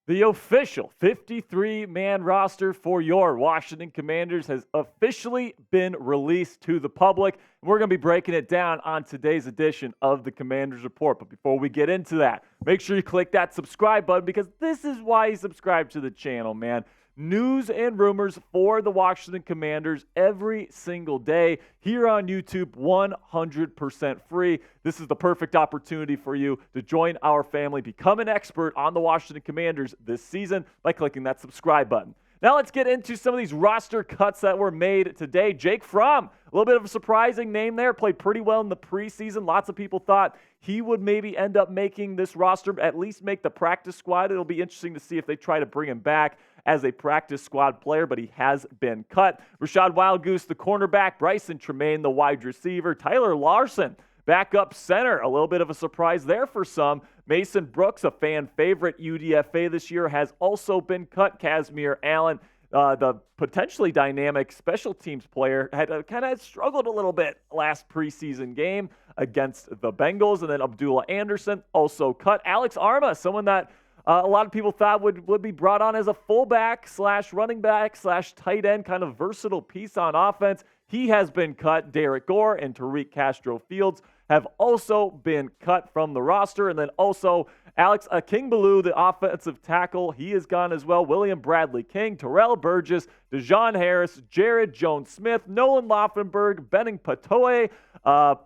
The official 53-man roster for your Washington Commanders has officially been released to the public. We're going to be breaking it down on today's edition of the Commanders Report. But before we get into that, make sure you click that subscribe button because this is why you subscribe to the channel, man. News and rumors for the Washington Commanders every single day here on YouTube, 100% free. This is the perfect opportunity for you to join our family, become an expert on the Washington Commanders this season by clicking that subscribe button. Now let's get into some of these roster cuts that were made today. Jake Fromm, a little bit of a surprising name there, played pretty well in the preseason. Lots of people thought he would maybe end up making this roster, at least make the practice squad. It'll be interesting to see if they try to bring him back as a practice squad player, but he has been cut. Rashad Wildgoose, the cornerback. Bryson Tremaine, the wide receiver. Tyler Larson, backup center. A little bit of a surprise there for some. Mason Brooks, a fan favorite UDFA this year, has also been cut. Casimir Allen, the potentially dynamic special teams player, had kind of struggled a little bit last preseason game against the Bengals. And then Abdullah Anderson also cut. Alex Arma, someone that a lot of people thought would be brought on as a fullback / running back / tight end, kind of versatile piece on offense. He has been cut. Derek Gore and Tariq Castro-Fields have also been cut from the roster. And then also Alex Akingbalu, the offensive tackle, he is gone as well. William Bradley King, Terrell Burgess, Dejon Harris, Jared Jones-Smith, Nolan Laufenberg, Benning Patoe,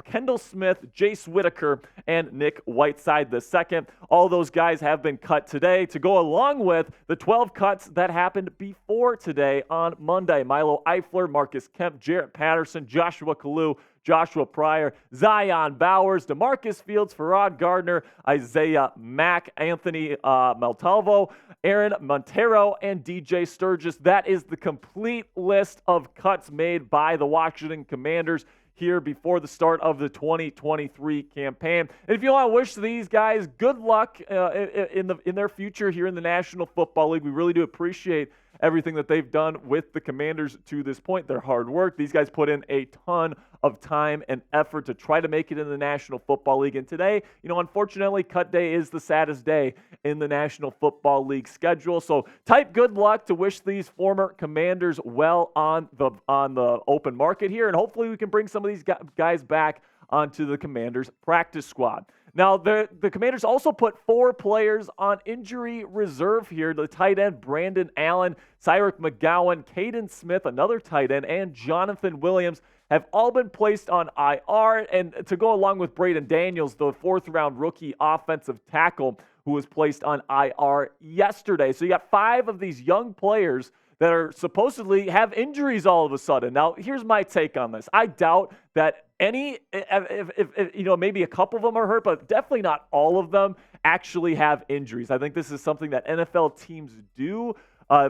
Kendall Smith, Jace Whitaker, and Nick Whiteside II. All those guys have been cut today to go along with the 12 cuts that happened before today on Monday. Milo Eifler, Marcus Kemp, Jarrett Patterson, Joshua Kalu, Joshua Pryor, Zion Bowers, DeMarcus Fields, Farad Gardner, Isaiah Mack, Anthony Montalvo, Aaron Montero, and DJ Sturgis. That is the complete list of cuts made by the Washington Commanders here before the start of the 2023 campaign. And if you want to wish these guys good luck in their future here in the National Football League, we really do appreciate everything that they've done with the Commanders to this point, their hard work. These guys put in a ton of time and effort to try to make it in the National Football League. And today, unfortunately, cut day is the saddest day in the National Football League schedule. So type good luck to wish these former Commanders well on the open market here. And hopefully we can bring some of these guys back onto the Commanders practice squad. Now, the Commanders also put 4 players on injury reserve here. The tight end, Brandon Allen, Cyrus McGowan, Caden Smith, another tight end, and Jonathan Williams have all been placed on IR. And to go along with Braden Daniels, the 4th-round rookie offensive tackle who was placed on IR yesterday. So you got 5 of these young players that are supposedly have injuries all of a sudden. Now, here's my take on this. I doubt that if maybe a couple of them are hurt, but definitely not all of them actually have injuries. I think this is something that NFL teams do,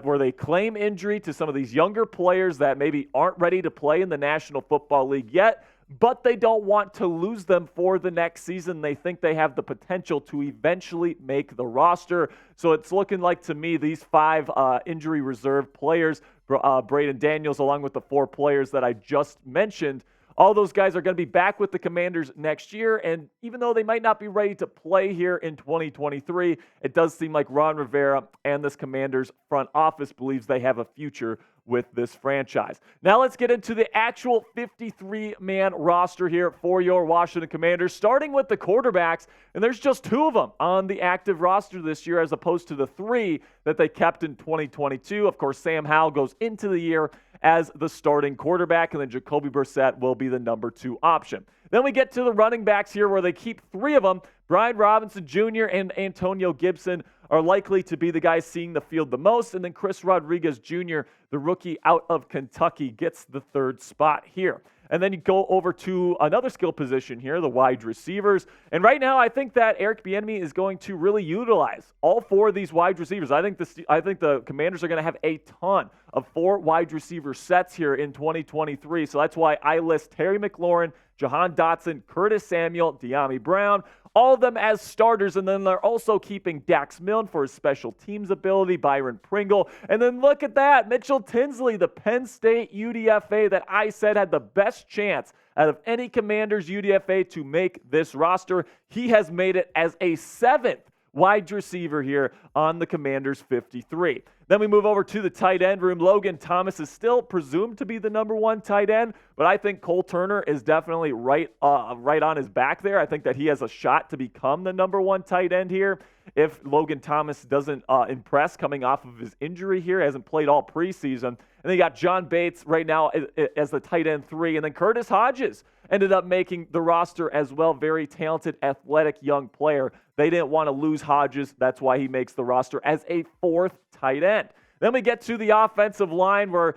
where they claim injury to some of these younger players that maybe aren't ready to play in the National Football League yet, but they don't want to lose them for the next season. They think they have the potential to eventually make the roster. So it's looking like, to me, these 5 injury reserve players, Braden Daniels, along with the 4 players that I just mentioned, all those guys are going to be back with the Commanders next year. And even though they might not be ready to play here in 2023, it does seem like Ron Rivera and this Commanders front office believes they have a future with this franchise. Now let's get into the actual 53-man roster here for your Washington Commanders, starting with the quarterbacks. And there's just 2 of them on the active roster this year as opposed to the 3 that they kept in 2022. Of course, Sam Howell goes into the year as the starting quarterback, and then Jacoby Brissett will be the number 2 option. Then we get to the running backs here where they keep 3 of them. Brian Robinson Jr. and Antonio Gibson are likely to be the guys seeing the field the most. And then Chris Rodriguez Jr., the rookie out of Kentucky, gets the 3rd spot here. And then you go over to another skill position here, the wide receivers. And right now, I think that Eric Bieniemy is going to really utilize all 4 of these wide receivers. I think the Commanders are going to have a ton of 4 wide receiver sets here in 2023. So that's why I list Terry McLaurin, Jahan Dotson, Curtis Samuel, De'Ami Brown, all of them as starters. And then they're also keeping Dax Milne for his special teams ability, Byron Pringle. And then look at that, Mitchell Tinsley, the Penn State UDFA that I said had the best chance out of any Commanders UDFA to make this roster. He has made it as a 7th wide receiver here on the Commanders 53. Then we move over to the tight end room. Logan Thomas is still presumed to be the number one tight end, but I think Cole Turner is definitely right on his back there. I think that he has a shot to become the number one tight end here if Logan Thomas doesn't impress coming off of his injury here. Hasn't played all preseason. And then you got John Bates right now as the tight end 3. And then Curtis Hodges ended up making the roster as well. Very talented, athletic young player. They didn't want to lose Hodges. That's why he makes the roster as a 4th tight end. Then we get to the offensive line where,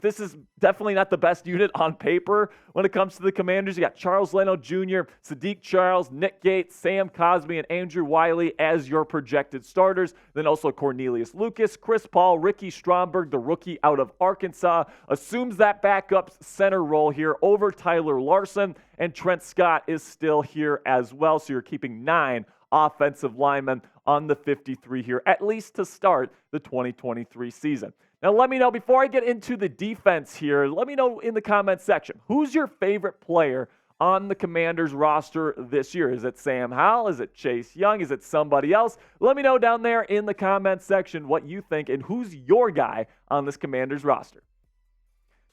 this is definitely not the best unit on paper when it comes to the Commanders. You got Charles Leno Jr., Sadiq Charles, Nick Gates, Sam Cosmi, and Andrew Wiley as your projected starters. Then also Cornelius Lucas, Chris Paul, Ricky Stromberg, the rookie out of Arkansas, assumes that backup center role here over Tyler Larson, and Trent Scott is still here as well. So you're keeping 9 offensive linemen on the 53 here, at least to start the 2023 season. Now, let me know, before I get into the defense here, let me know in the comments section, who's your favorite player on the Commanders roster this year? Is it Sam Howell? Is it Chase Young? Is it somebody else? Let me know down there in the comments section what you think and who's your guy on this Commanders roster.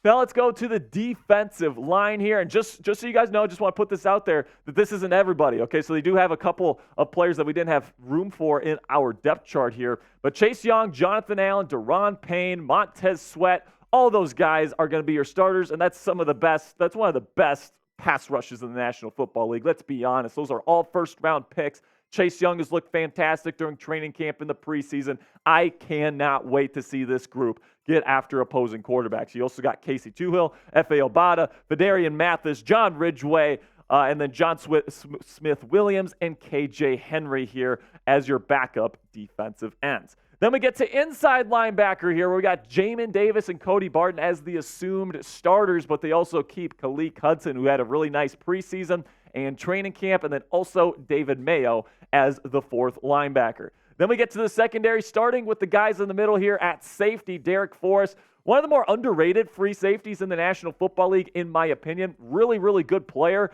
Now let's go to the defensive line here. And just so you guys know, just want to put this out there that this isn't everybody, okay? So they do have a couple of players that we didn't have room for in our depth chart here. But Chase Young, Jonathan Allen, Daron Payne, Montez Sweat, all those guys are going to be your starters. And that's one of the best pass rushes in the National Football League. Let's be honest. Those are all first-round picks. Chase Young has looked fantastic during training camp in the preseason. I cannot wait to see this group get after opposing quarterbacks. You also got Casey Tuhill, F.A. Obata, Fedarian Mathis, John Ridgeway, and then John Smith-Williams and K.J. Henry here as your backup defensive ends. Then we get to inside linebacker here, where we got Jamin Davis and Cody Barton as the assumed starters, but they also keep Khaleke Hudson, who had a really nice preseason and training camp, and then also David Mayo as the 4th linebacker. Then we get to the secondary, starting with the guys in the middle here at safety. Derek Forrest, one of the more underrated free safeties in the National Football League, in my opinion. Really, really good player,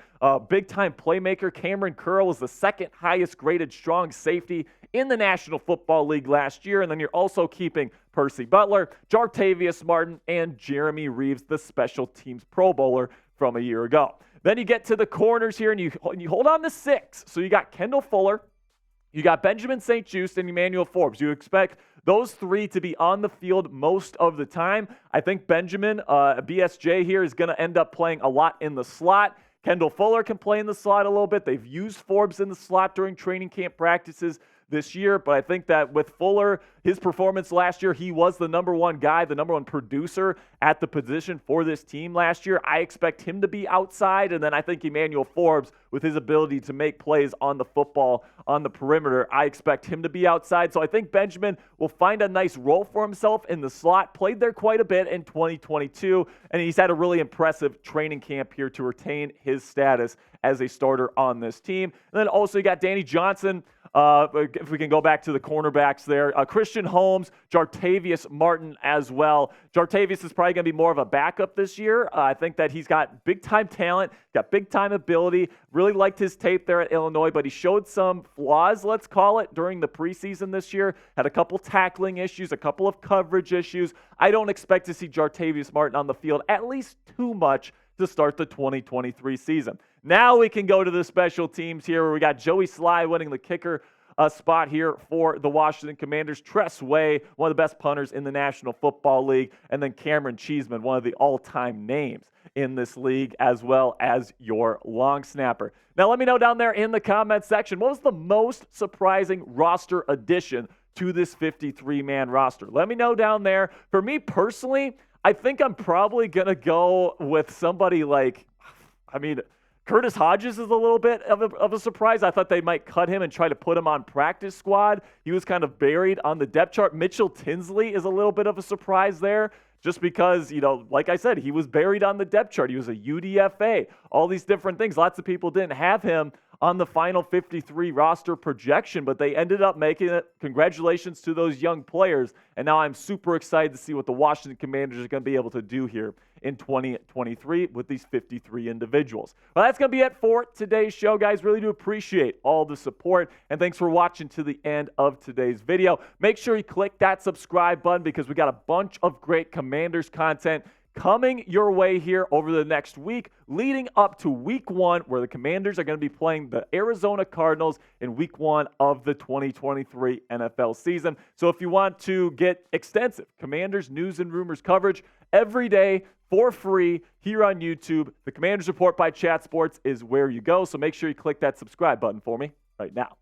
big-time playmaker. Cameron Curl was the 2nd highest graded strong safety in the National Football League last year. And then you're also keeping Percy Butler, Jartavius Martin, and Jeremy Reeves, the special teams Pro Bowler from a year ago. Then you get to the corners here, and you hold on to 6. So you got Kendall Fuller, you got Benjamin St. Juste, and Emmanuel Forbes. You expect those 3 to be on the field most of the time. I think Benjamin, BSJ here, is going to end up playing a lot in the slot. Kendall Fuller can play in the slot a little bit. They've used Forbes in the slot during training camp practices this year, but I think that with Fuller, his performance last year, he was the number one guy, the number one producer at the position for this team last year. I expect him to be outside, and then I think Emmanuel Forbes, with his ability to make plays on the football on the perimeter, I expect him to be outside. So I think Benjamin will find a nice role for himself in the slot. Played there quite a bit in 2022, and he's had a really impressive training camp here to retain his status as a starter on this team. And then also you got Danny Johnson. If we can go back to the cornerbacks there, Christian Holmes, Jartavius Martin as well. Jartavius is probably going to be more of a backup this year. I think that he's got big-time talent, got big-time ability. Really liked his tape there at Illinois, but he showed some flaws, let's call it, during the preseason this year. Had a couple tackling issues, a couple of coverage issues. I don't expect to see Jartavius Martin on the field at least too much to start the 2023 season. Now we can go to the special teams here, where we got Joey Sly winning the kicker spot here for the Washington Commanders. Tress Way, one of the best punters in the National Football League, and then Cameron Cheeseman, one of the all-time names in this league, as well as your long snapper. Now let me know down there in the comment section, what was the most surprising roster addition to this 53-man roster? Let me know down there. For me personally, I think I'm probably going to go with somebody like, Curtis Hodges is a little bit of a surprise. I thought they might cut him and try to put him on practice squad. He was kind of buried on the depth chart. Mitchell Tinsley is a little bit of a surprise there, just because, like I said, he was buried on the depth chart. He was a UDFA, all these different things. Lots of people didn't have him on the final 53 roster projection, but they ended up making it. Congratulations to those young players. And now I'm super excited to see what the Washington Commanders are going to be able to do here in 2023 with these 53 individuals. Well, that's going to be it for today's show, guys. Really do appreciate all the support, and thanks for watching to the end of today's video. Make sure you click that subscribe button because we got a bunch of great Commanders content coming your way here over the next week, leading up to week 1, where the Commanders are going to be playing the Arizona Cardinals in week 1 of the 2023 NFL season. So if you want to get extensive Commanders news and rumors coverage every day for free here on YouTube, the Commanders Report by Chat Sports is where you go. So make sure you click that subscribe button for me right now.